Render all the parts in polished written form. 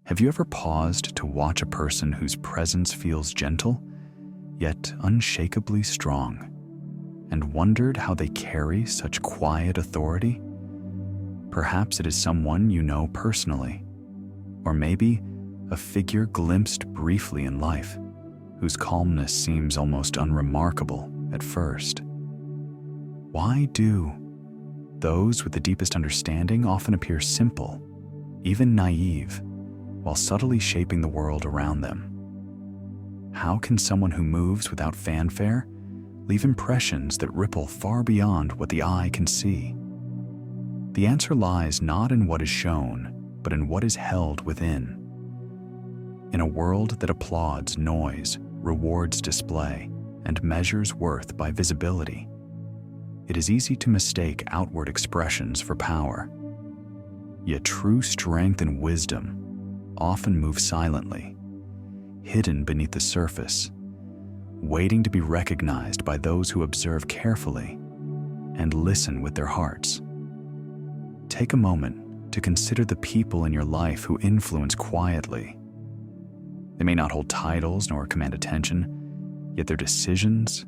Have you ever paused to watch a person whose presence feels gentle, yet unshakably strong, and wondered how they carry such quiet authority? Perhaps it is someone you know personally, or maybe a figure glimpsed briefly in life, whose calmness seems almost unremarkable at first. Why do those with the deepest understanding often appear simple, even naive, while subtly shaping the world around them? How can someone who moves without fanfare leave impressions that ripple far beyond what the eye can see? The answer lies not in what is shown, but in what is held within. In a world that applauds noise, rewards display, and measures worth by visibility, it is easy to mistake outward expressions for power. Yet true strength and wisdom often move silently, hidden beneath the surface, waiting to be recognized by those who observe carefully and listen with their hearts. Take a moment to consider the people in your life who influence quietly. They may not hold titles nor command attention, yet their decisions,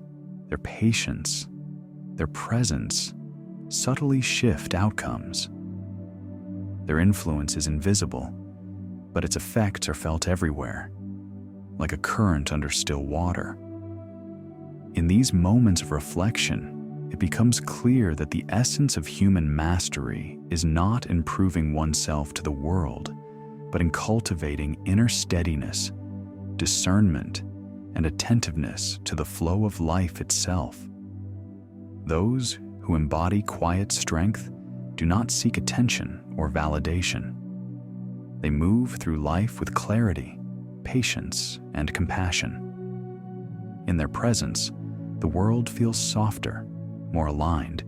their patience, their presence subtly shift outcomes. Their influence is invisible, but its effects are felt everywhere, like a current under still water. In these moments of reflection, it becomes clear that the essence of human mastery is not in proving oneself to the world, but in cultivating inner steadiness, discernment, and attentiveness to the flow of life itself. Those who embody quiet strength do not seek attention or validation. They move through life with clarity, patience, and compassion. In their presence, the world feels softer, more aligned,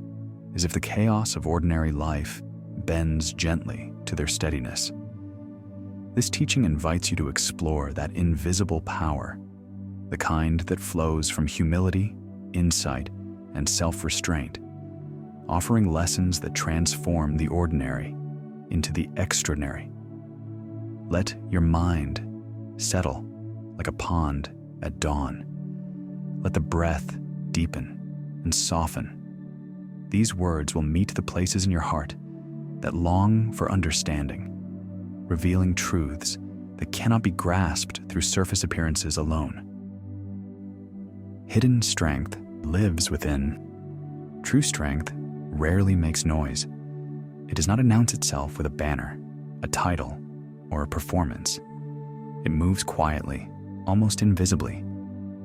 as if the chaos of ordinary life bends gently to their steadiness. This teaching invites you to explore that invisible power, the kind that flows from humility, insight, and self-restraint, offering lessons that transform the ordinary into the extraordinary. Let your mind settle like a pond at dawn. Let the breath deepen and soften. These words will meet the places in your heart that long for understanding, revealing truths that cannot be grasped through surface appearances alone. Hidden strength lives within. True strength rarely makes noise. It does not announce itself with a banner, a title, or a performance. It moves quietly, almost invisibly,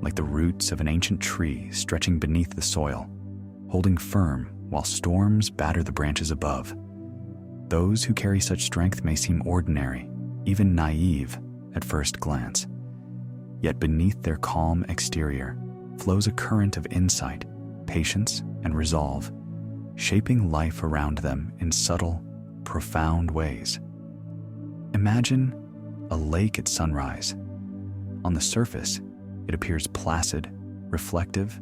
like the roots of an ancient tree stretching beneath the soil, holding firm while storms batter the branches above. Those who carry such strength may seem ordinary, even naive at first glance. Yet beneath their calm exterior flows a current of insight, patience, and resolve, shaping life around them in subtle, profound ways. Imagine a lake at sunrise. On the surface, it appears placid, reflective,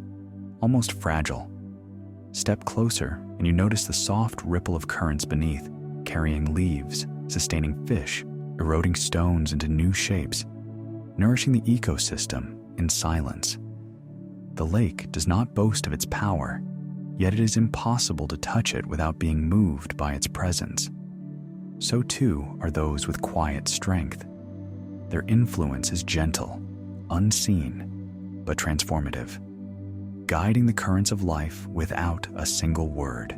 almost fragile. Step closer and you notice the soft ripple of currents beneath, carrying leaves, sustaining fish, eroding stones into new shapes, nourishing the ecosystem in silence. The lake does not boast of its power, yet it is impossible to touch it without being moved by its presence. So too are those with quiet strength. Their influence is gentle, unseen, but transformative, guiding the currents of life without a single word.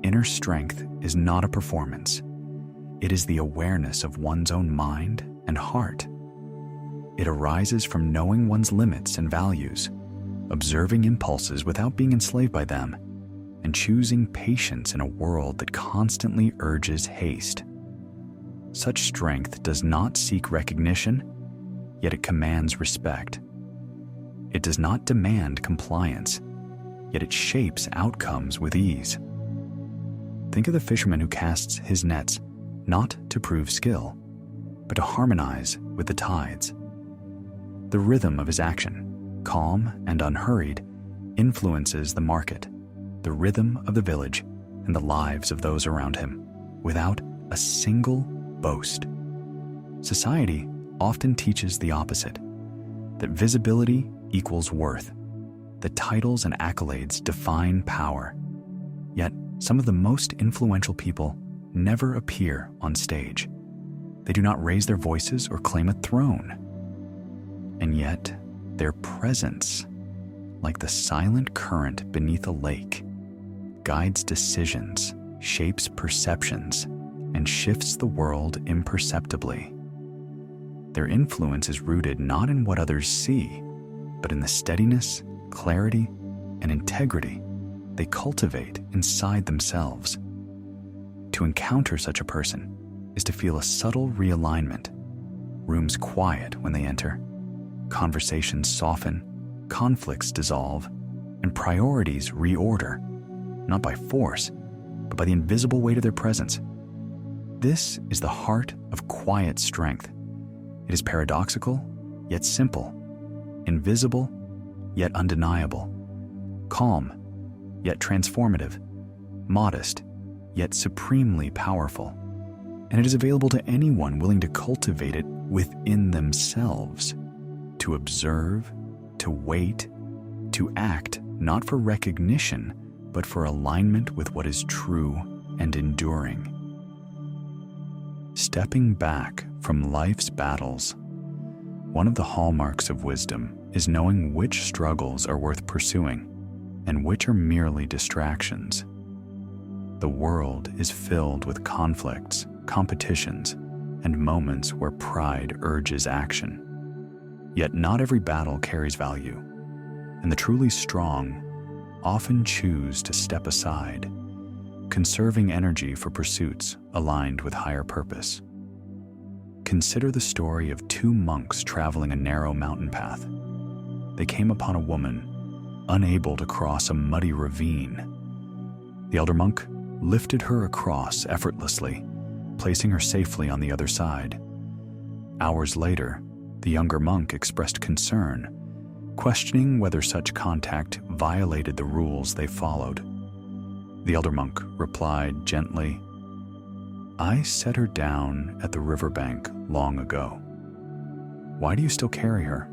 Inner strength is not a performance. It is the awareness of one's own mind and heart. It arises from knowing one's limits and values, observing impulses without being enslaved by them, and choosing patience in a world that constantly urges haste. Such strength does not seek recognition, yet it commands respect. It does not demand compliance, yet it shapes outcomes with ease. Think of the fisherman who casts his nets not to prove skill, but to harmonize with the tides. The rhythm of his action, calm and unhurried, influences the market, the rhythm of the village, and the lives of those around him, without a single boast. Society often teaches the opposite, that visibility equals worth, that titles and accolades define power. Yet, some of the most influential people never appear on stage. They do not raise their voices or claim a throne. And yet, their presence, like the silent current beneath a lake, guides decisions, shapes perceptions, and shifts the world imperceptibly. Their influence is rooted not in what others see, but in the steadiness, clarity, and integrity they cultivate inside themselves. To encounter such a person is to feel a subtle realignment. Rooms quiet when they enter, conversations soften, conflicts dissolve, and priorities reorder, not by force, but by the invisible weight of their presence. This is the heart of quiet strength. It is paradoxical, yet simple, invisible, yet undeniable, calm, yet transformative, modest, yet supremely powerful. And it is available to anyone willing to cultivate it within themselves, to observe, to wait, to act not for recognition, but for alignment with what is true and enduring. Stepping back from life's battles, one of the hallmarks of wisdom is knowing which struggles are worth pursuing and which are merely distractions. The world is filled with conflicts, competitions, and moments where pride urges action. Yet not every battle carries value, and the truly strong often choose to step aside, conserving energy for pursuits aligned with higher purpose. Consider the story of two monks traveling a narrow mountain path. They came upon a woman unable to cross a muddy ravine. The elder monk lifted her across effortlessly, placing her safely on the other side. Hours later, the younger monk expressed concern, questioning whether such contact violated the rules they followed. The elder monk replied gently, "I set her down at the riverbank long ago. Why do you still carry her?"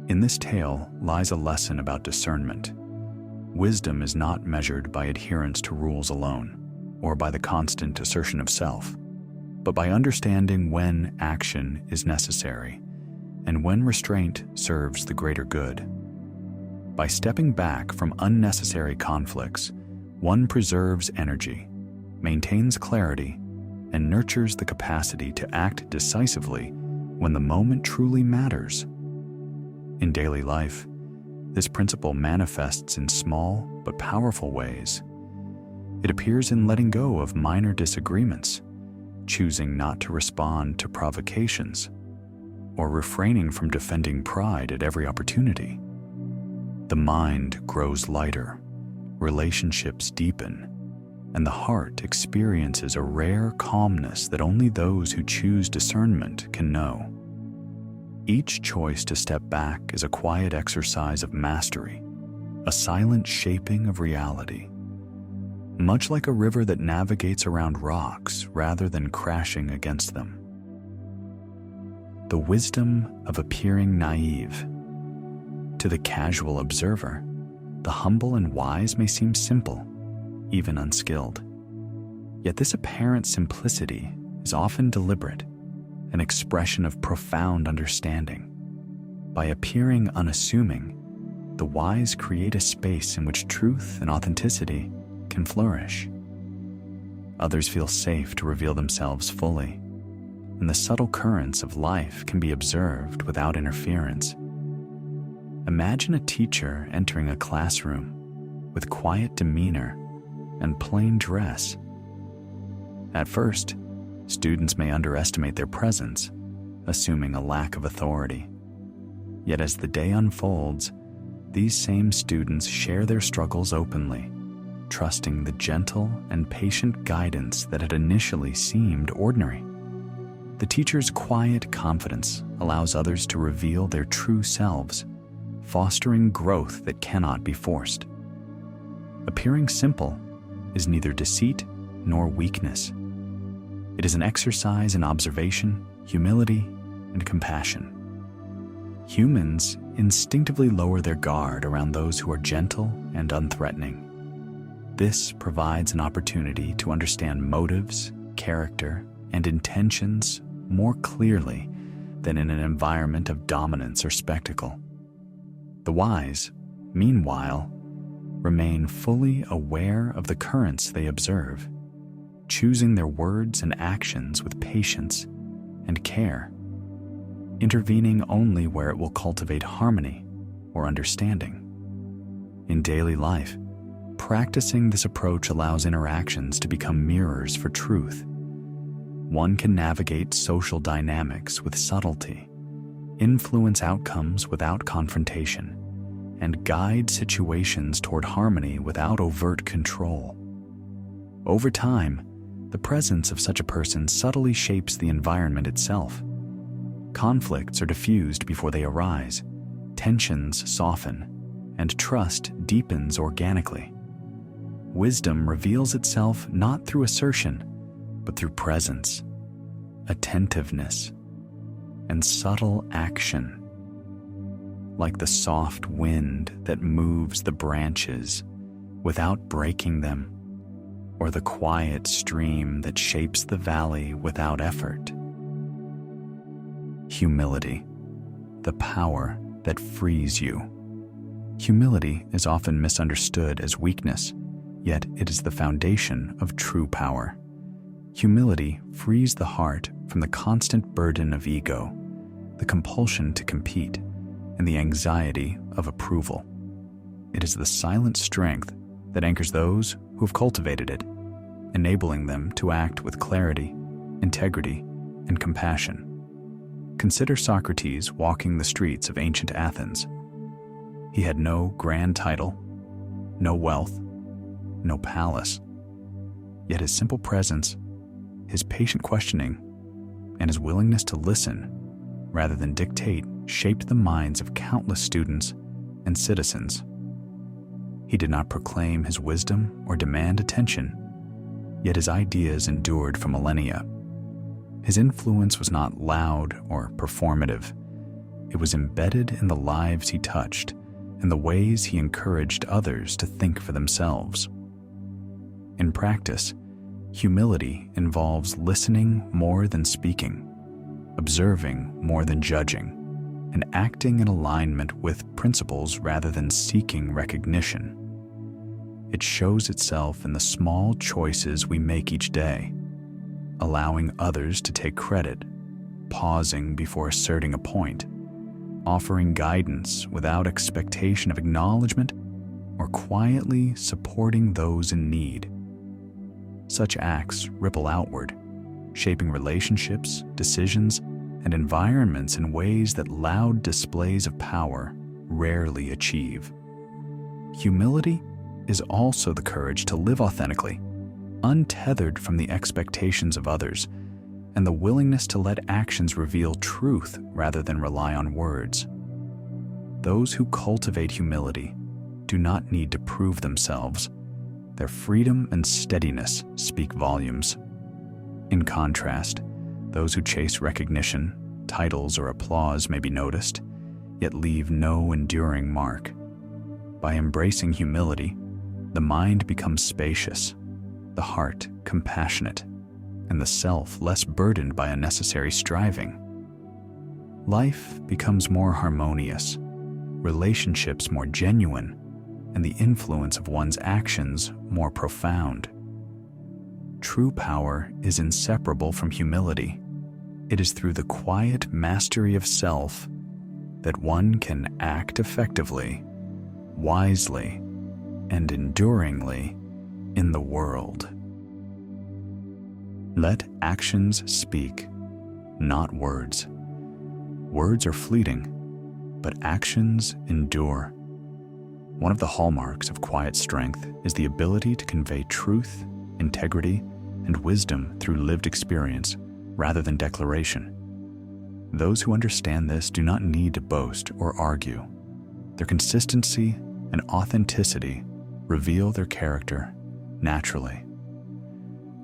In this tale lies a lesson about discernment. Wisdom is not measured by adherence to rules alone, or by the constant assertion of self, but by understanding when action is necessary and when restraint serves the greater good. By stepping back from unnecessary conflicts, one preserves energy, maintains clarity, and nurtures the capacity to act decisively when the moment truly matters. In daily life, this principle manifests in small but powerful ways. It appears in letting go of minor disagreements, choosing not to respond to provocations, or refraining from defending pride at every opportunity. The mind grows lighter, relationships deepen, and the heart experiences a rare calmness that only those who choose discernment can know. Each choice to step back is a quiet exercise of mastery, a silent shaping of reality. Much like a river that navigates around rocks rather than crashing against them. The wisdom of appearing naive. To the casual observer, the humble and wise may seem simple, even unskilled. Yet this apparent simplicity is often deliberate, an expression of profound understanding. By appearing unassuming, the wise create a space in which truth and authenticity can flourish. Others feel safe to reveal themselves fully, and the subtle currents of life can be observed without interference. Imagine a teacher entering a classroom with quiet demeanor and plain dress. At first, students may underestimate their presence, assuming a lack of authority. Yet as the day unfolds, these same students share their struggles openly, trusting the gentle and patient guidance that had initially seemed ordinary. The teacher's quiet confidence allows others to reveal their true selves, fostering growth that cannot be forced. Appearing simple is neither deceit nor weakness. It is an exercise in observation, humility, and compassion. Humans instinctively lower their guard around those who are gentle and unthreatening. This provides an opportunity to understand motives, character, and intentions more clearly than in an environment of dominance or spectacle. The wise, meanwhile, remain fully aware of the currents they observe, choosing their words and actions with patience and care, intervening only where it will cultivate harmony or understanding. In daily life, practicing this approach allows interactions to become mirrors for truth. One can navigate social dynamics with subtlety, influence outcomes without confrontation, and guide situations toward harmony without overt control. Over time, the presence of such a person subtly shapes the environment itself. Conflicts are diffused before they arise, tensions soften, and trust deepens organically. Wisdom reveals itself not through assertion, but through presence, attentiveness, and subtle action. Like the soft wind that moves the branches without breaking them, or the quiet stream that shapes the valley without effort. Humility, the power that frees you. Humility is often misunderstood as weakness, yet it is the foundation of true power. Humility frees the heart from the constant burden of ego, the compulsion to compete, and the anxiety of approval. It is the silent strength that anchors those who have cultivated it, enabling them to act with clarity, integrity, and compassion. Consider Socrates walking the streets of ancient Athens. He had no grand title, no wealth, no palace. Yet his simple presence, his patient questioning, and his willingness to listen rather than dictate shaped the minds of countless students and citizens. He did not proclaim his wisdom or demand attention, yet his ideas endured for millennia. His influence was not loud or performative. It was embedded in the lives he touched and the ways he encouraged others to think for themselves. In practice, humility involves listening more than speaking, observing more than judging, and acting in alignment with principles rather than seeking recognition. It shows itself in the small choices we make each day, allowing others to take credit, pausing before asserting a point, offering guidance without expectation of acknowledgement, or quietly supporting those in need. Such acts ripple outward, shaping relationships, decisions, and environments in ways that loud displays of power rarely achieve. Humility is also the courage to live authentically, untethered from the expectations of others, and the willingness to let actions reveal truth rather than rely on words. Those who cultivate humility do not need to prove themselves. Their freedom and steadiness speak volumes. In contrast, those who chase recognition, titles, or applause may be noticed, yet leave no enduring mark. By embracing humility, the mind becomes spacious, the heart compassionate, and the self less burdened by unnecessary striving. Life becomes more harmonious, relationships more genuine, and the influence of one's actions more profound. True power is inseparable from humility. It is through the quiet mastery of self that one can act effectively, wisely, and enduringly in the world. Let actions speak, not words. Words are fleeting, but actions endure. One of the hallmarks of quiet strength is the ability to convey truth, integrity, and wisdom through lived experience rather than declaration. Those who understand this do not need to boast or argue. Their consistency and authenticity reveal their character naturally.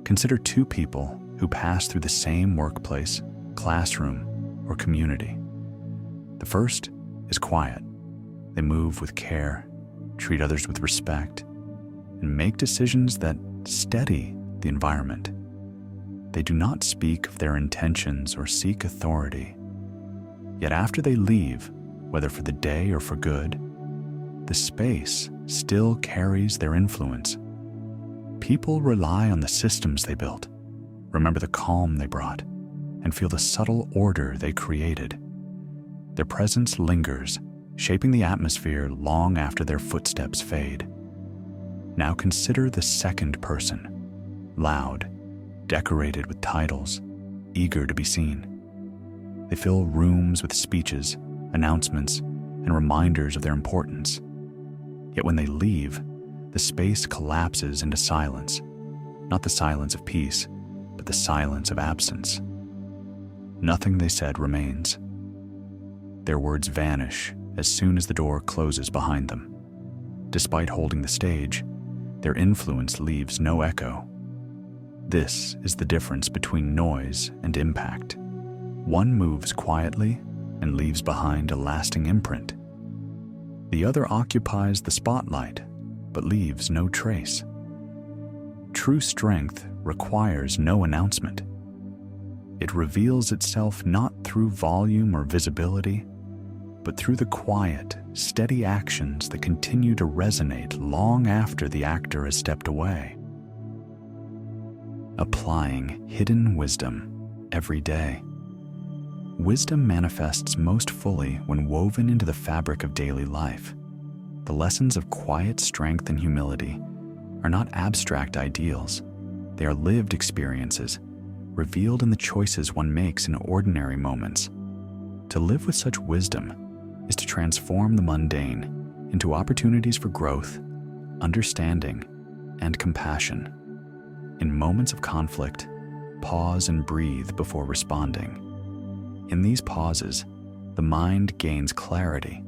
Consider two people who pass through the same workplace, classroom, or community. The first is quiet. They move with care, treat others with respect, and make decisions that steady the environment. They do not speak of their intentions or seek authority. Yet after they leave, whether for the day or for good, the space still carries their influence. People rely on the systems they built, remember the calm they brought, and feel the subtle order they created. Their presence lingers, shaping the atmosphere long after their footsteps fade. Now consider the second person, loud, decorated with titles, eager to be seen. They fill rooms with speeches, announcements, and reminders of their importance. Yet when they leave, the space collapses into silence, not the silence of peace, but the silence of absence. Nothing they said remains. Their words vanish as soon as the door closes behind them. Despite holding the stage, their influence leaves no echo. This is the difference between noise and impact. One moves quietly and leaves behind a lasting imprint. The other occupies the spotlight, but leaves no trace. True strength requires no announcement. It reveals itself not through volume or visibility, but through the quiet, steady actions that continue to resonate long after the actor has stepped away. Applying hidden wisdom every day. Wisdom manifests most fully when woven into the fabric of daily life. The lessons of quiet strength and humility are not abstract ideals. They are lived experiences, revealed in the choices one makes in ordinary moments. To live with such wisdom is to transform the mundane into opportunities for growth, understanding, and compassion. In moments of conflict, pause and breathe before responding. In these pauses, the mind gains clarity,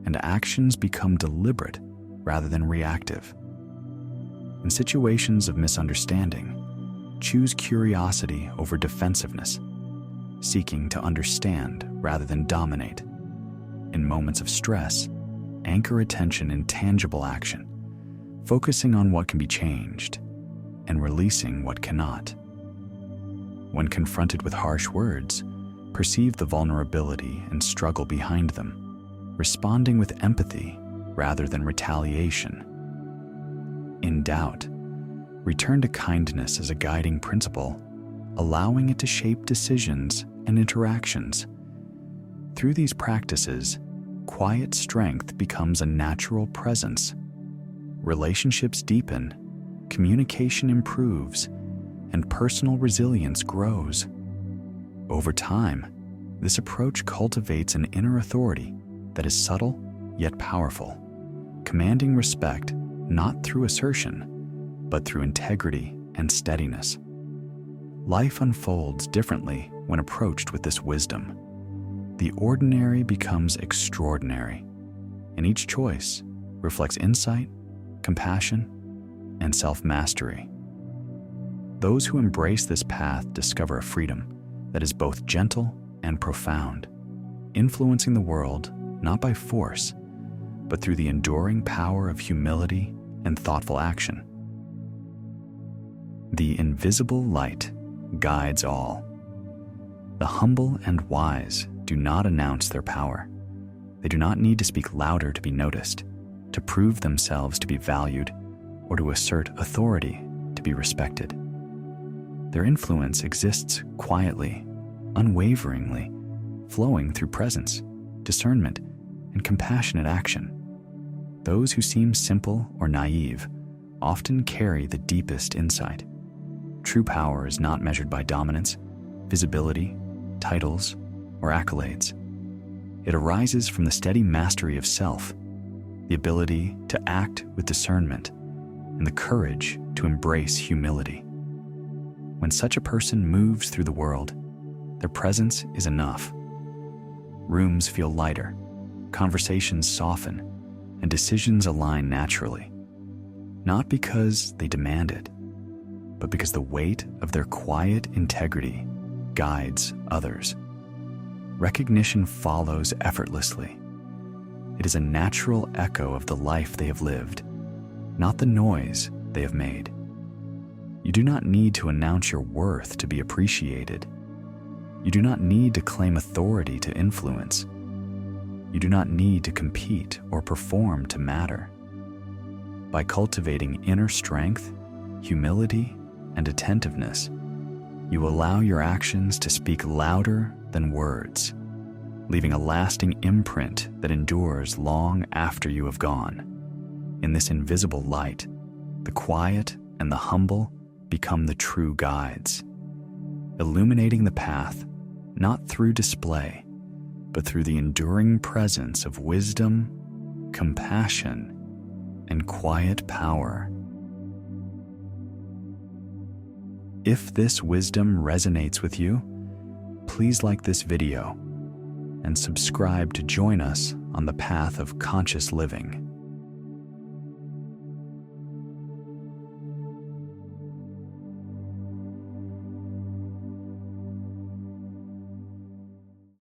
and actions become deliberate rather than reactive. In situations of misunderstanding, choose curiosity over defensiveness, seeking to understand rather than dominate. In moments of stress, anchor attention in tangible action, focusing on what can be changed and releasing what cannot. When confronted with harsh words, perceive the vulnerability and struggle behind them, responding with empathy rather than retaliation. In doubt, return to kindness as a guiding principle, allowing it to shape decisions and interactions. Through these practices, quiet strength becomes a natural presence. Relationships deepen, communication improves, and personal resilience grows. Over time, this approach cultivates an inner authority that is subtle yet powerful, commanding respect not through assertion, but through integrity and steadiness. Life unfolds differently when approached with this wisdom. The ordinary becomes extraordinary, and each choice reflects insight, compassion, and self-mastery. Those who embrace this path discover a freedom that is both gentle and profound, influencing the world not by force, but through the enduring power of humility and thoughtful action. The invisible light guides all. The humble and wise do not announce their power. They do not need to speak louder to be noticed, to prove themselves to be valued, or to assert authority to be respected. Their influence exists quietly, unwaveringly, flowing through presence, discernment, and compassionate action. Those who seem simple or naive often carry the deepest insight. True power is not measured by dominance, visibility, titles, or accolades. It arises from the steady mastery of self, the ability to act with discernment, and the courage to embrace humility. When such a person moves through the world, their presence is enough. Rooms feel lighter, conversations soften, and decisions align naturally, not because they demand it, but because the weight of their quiet integrity guides others. Recognition follows effortlessly. It is a natural echo of the life they have lived, not the noise they have made. You do not need to announce your worth to be appreciated. You do not need to claim authority to influence. You do not need to compete or perform to matter. By cultivating inner strength, humility, and attentiveness, you allow your actions to speak louder than words, leaving a lasting imprint that endures long after you have gone. In this invisible light, the quiet and the humble become the true guides, illuminating the path not through display, but through the enduring presence of wisdom, compassion, and quiet power. If this wisdom resonates with you, please like this video and subscribe to join us on the path of conscious living.